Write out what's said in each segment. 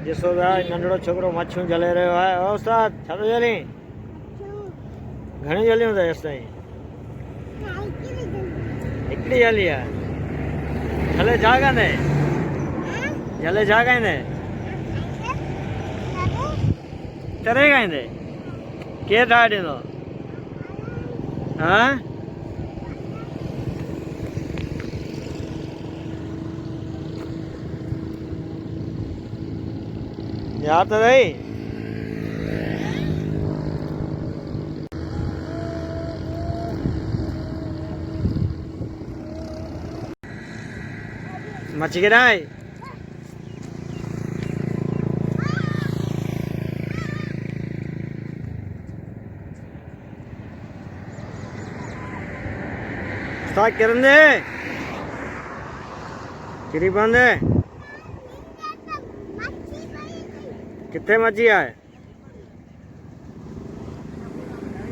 जसोदा नंढड़ो छोकरो मच्छियूं झले रहियो आहे। ओ उस्ताद छा थो झली? घणी झलियूं अथई असां हिकिड़ी झली आहे। झले छा कंदे? झले छा खाईंदे? तरे खाईंदे? केरु ठाहे ॾींदो? हा याद तो रही। मच्छी के नाई स्टार्ट कर दे चिड़ी बंद है। कितने मच्छी है?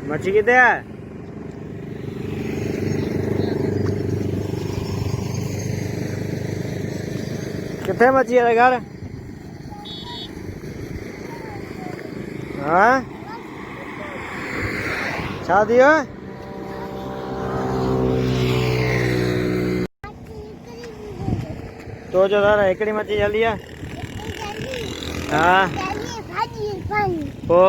मच्छी कितने है? कितने मच्छी है घर? हाँ छा दियो? तो जो दादा एकड़ी मच्छी जल्दी है। हाँ ओ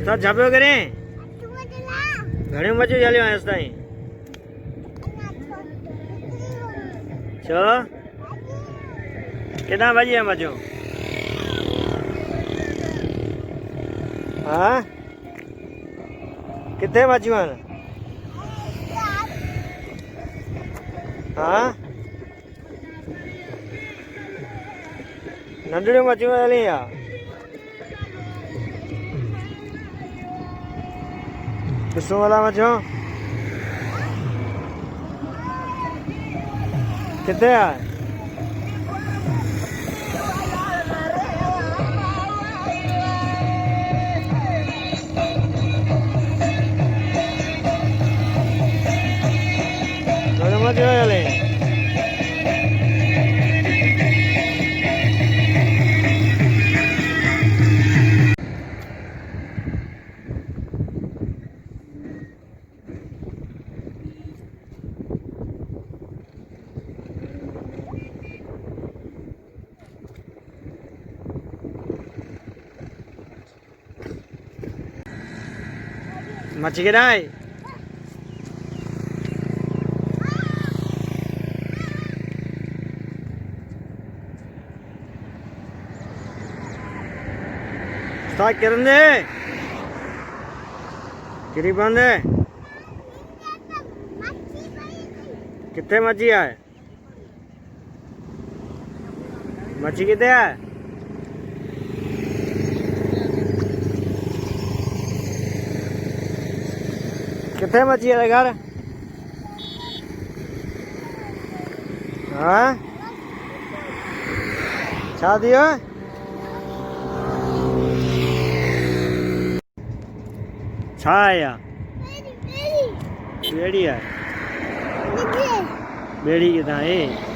सब झापियो करें घणी मच्छियूं झलियूं आहिनि ताईं छो किथां भॼी आहे मच्छियूं? हाँ किथे मच्छियूं आहिनि? हाँ नंढड़ियूं मच्छियूं हली आहे। किसों वाला मच्छो कितने है? मच्छी चले मच्छी के नाई स्टार्ट कर दे चिड़ी बंद है। कितने मच्छी है? मच्छी कितने है? कितने मच्छी है घर? हाँ छा दियो? छा आया? बेड़ी है बेड़ी किथां है?